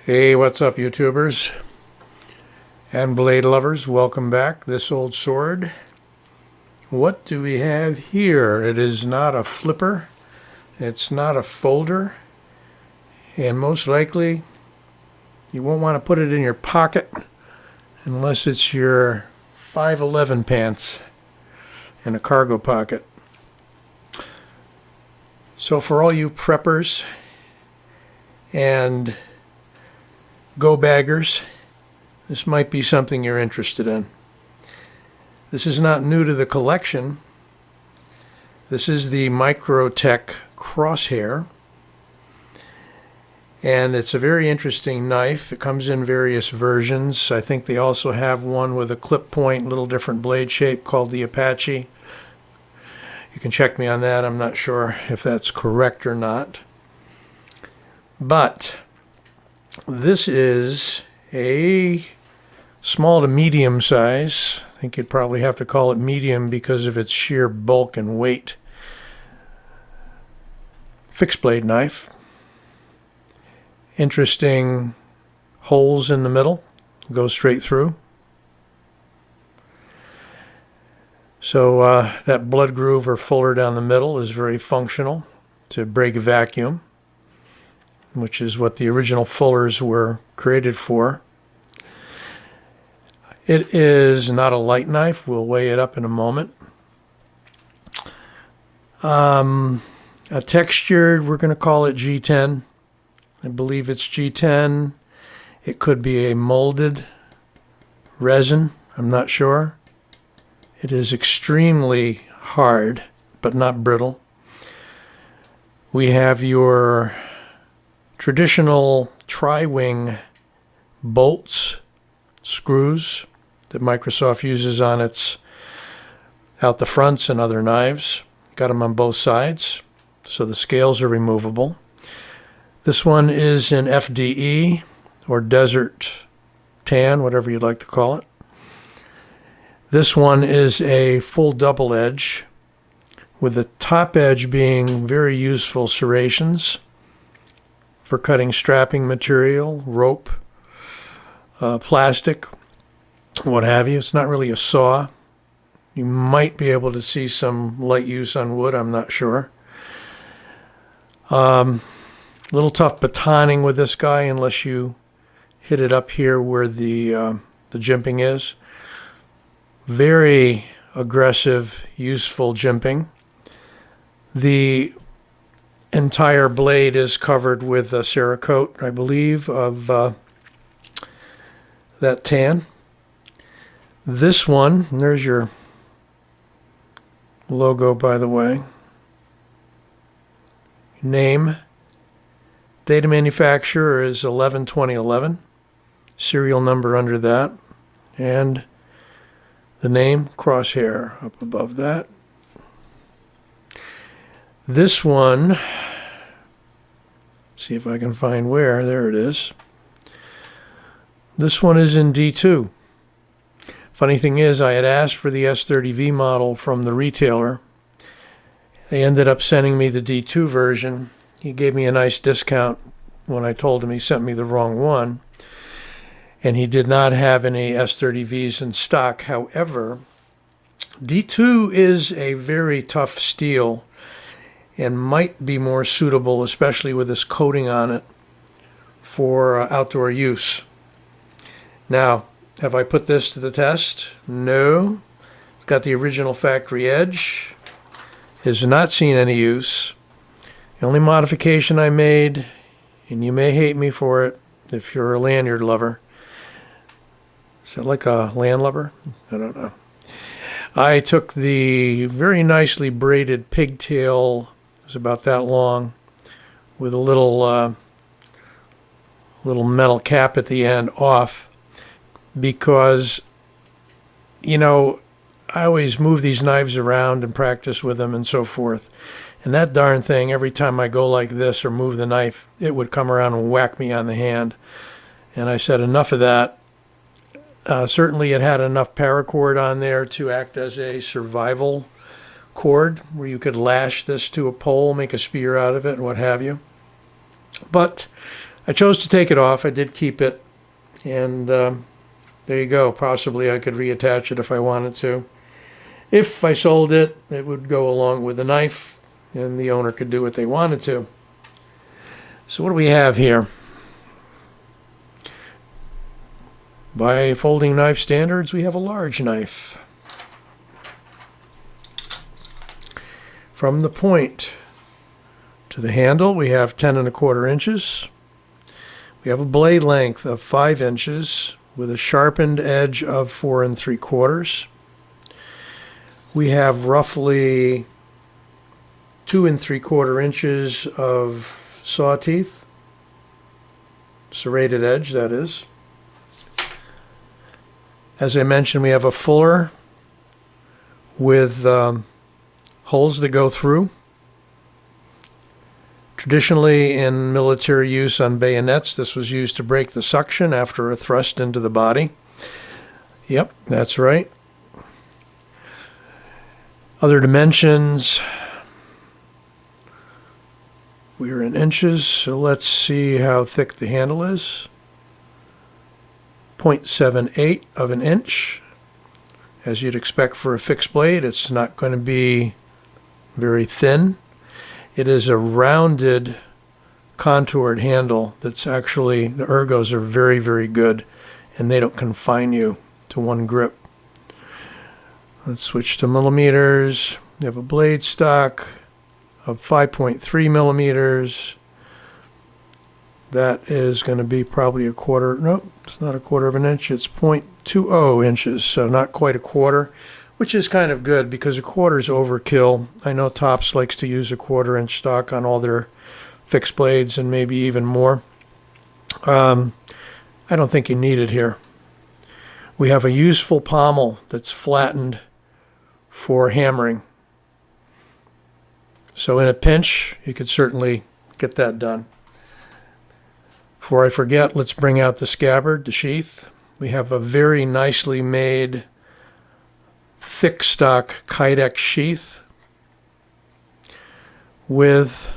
Hey, what's up, YouTubers and blade lovers? Welcome back. This old sword. What do we have here? It is not a flipper. It's not a folder. And most likely, you won't want to put it in your pocket unless it's your 511 pants in a cargo pocket. So for all you preppers and go baggers, this might be something you're interested in. This is not new to the collection. This is the Microtech Crosshair, and it's a very interesting knife. It comes in various versions. I think they also have one with a clip point, little different blade shape, called the Apache. You can check me on that. I'm not sure if that's correct or not. But this is a small to medium size. I think you'd probably have to call it medium because of its sheer bulk and weight. Fixed blade knife. Interesting holes in the middle. Go straight through. So that blood groove or fuller down the middle is very functional to break vacuum, which is what the original fullers were created for. It is not a light knife. We'll weigh it up in a moment. A textured, we're going to call it G10. I believe it's G10. It could be a molded resin. I'm not sure. It is extremely hard, but not brittle. We have your traditional tri-wing bolts, screws that Microsoft uses on its out the fronts and other knives. Got them on both sides, so the scales are removable. This one is in FDE or desert tan, whatever you'd like to call it. This one is a full double edge, with the top edge being very useful serrations for cutting strapping material, rope, plastic, what have you. It's not really a saw. You might be able to see some light use on wood, I'm not sure. A little tough batoning with this guy unless you hit it up here where the jimping is. Very aggressive, useful jimping. The entire blade is covered with a Cerakote, I believe, of that tan. This one, and there's your logo, by the way. Name, date of manufacturer is 11/2011. Serial number under that. And the name, Crosshair, up above that. This one, see if I can find where. There it is. This one is in D2. Funny thing is, I had asked for the S30V model from the retailer. They ended up sending me the D2 version. He gave me a nice discount when I told him he sent me the wrong one. And he did not have any S30Vs in stock. However, D2 is a very tough steel and might be more suitable, especially with this coating on it, for outdoor use. Now, have I put this to the test? No. It's got the original factory edge. Has not seen any use. The only modification I made, and you may hate me for it if you're a lanyard lover. Is that like a landlubber? I don't know. I took the very nicely braided pigtail, it was about that long, with a little metal cap at the end off, because, you know, I always move these knives around and practice with them and so forth. And that darn thing, every time I go like this or move the knife, it would come around and whack me on the hand. And I said, enough of that. Certainly it had enough paracord on there to act as a survival cord where you could lash this to a pole, make a spear out of it, and what have you. But I chose to take it off. I did keep it, and there you go. Possibly I could reattach it if I wanted to. If I sold it, it would go along with the knife, and the owner could do what they wanted to. So what do we have here? By folding knife standards, we have a large knife. From the point to the handle, we have 10 1/4 inches. We have a blade length of 5 inches with a sharpened edge of 4 3/4. We have roughly 2 3/4 inches of saw teeth, serrated edge, that is. As I mentioned, we have a fuller with holes that go through. Traditionally, in military use on bayonets, this was used to break the suction after a thrust into the body. Yep, that's right. Other dimensions, we're in inches, so let's see how thick the handle is. 0.78 of an inch. As you'd expect for a fixed blade, it's not going to be very thin. It is a rounded, contoured handle that's actually, the ergos are very, very good, and they don't confine you to one grip. Let's switch to millimeters. We have a blade stock of 5.3 millimeters. That is going to be probably a quarter, no, it's not a quarter of an inch, it's 0.20 inches, so not quite a quarter, which is kind of good because a quarter is overkill. I know Tops likes to use a 1/4 inch stock on all their fixed blades and maybe even more. I don't think you need it here. We have a useful pommel that's flattened for hammering. So in a pinch, you could certainly get that done. Before I forget, let's bring out the scabbard, the sheath. We have a very nicely made thick stock Kydex sheath with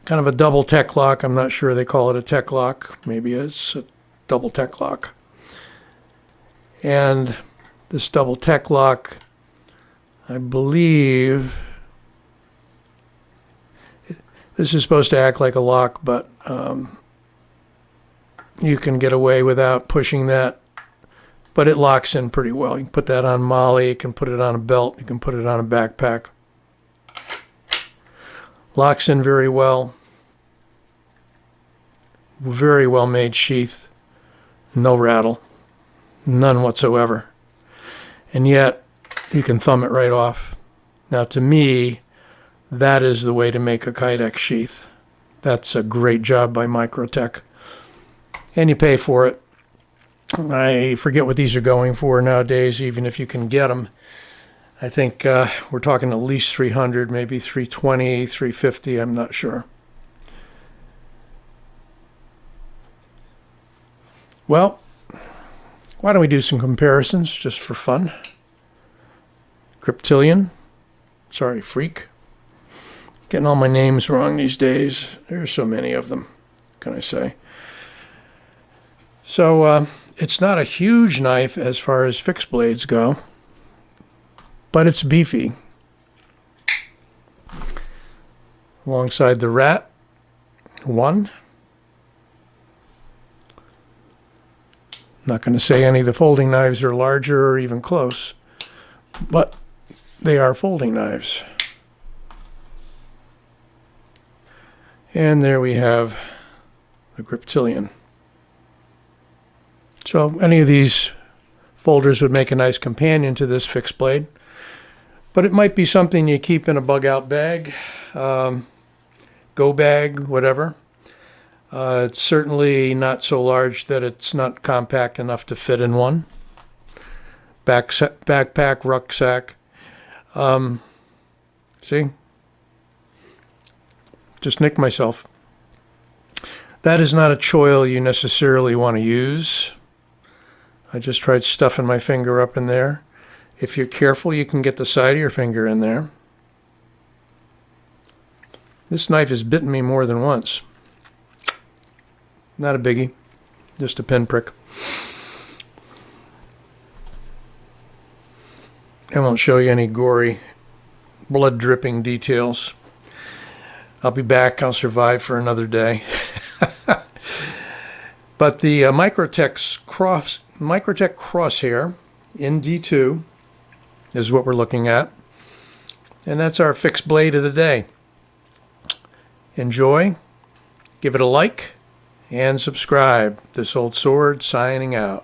kind of a double tech lock. I'm not sure they call it a tech lock. Maybe it's a double tech lock. And this double tech lock, I believe, this is supposed to act like a lock, but you can get away without pushing that. But it locks in pretty well. You can put that on Molly, you can put it on a belt, you can put it on a backpack. Locks in very well. Very well made sheath. No rattle. None whatsoever. And yet, you can thumb it right off. Now to me, that is the way to make a Kydex sheath. That's a great job by Microtech. And you pay for it. I forget what these are going for nowadays, even if you can get them. I think we're talking at least 300, maybe 320, 350, I'm not sure. Well, why don't we do some comparisons just for fun? Freak. Getting all my names wrong these days. There's so many of them, can I say? So it's not a huge knife as far as fixed blades go, but it's beefy. Alongside the Rat 1. Not going to say any of the folding knives are larger or even close, but they are folding knives. And there we have the Griptilian. So any of these folders would make a nice companion to this fixed blade, but it might be something you keep in a Bugout bag, go bag, whatever. It's certainly not so large that it's not compact enough to fit in one. Backpack, rucksack. See? Just nicked myself. That is not a choil you necessarily want to use. I just tried stuffing my finger up in there. If you're careful, you can get the side of your finger in there. This knife has bitten me more than once. Not a biggie, just a pinprick. I won't show you any gory, blood-dripping details. I'll be back. I'll survive for another day. But the Microtech Crosshair in D2 is what we're looking at. And that's our fixed blade of the day. Enjoy, give it a like, and subscribe. This Old Sword signing out.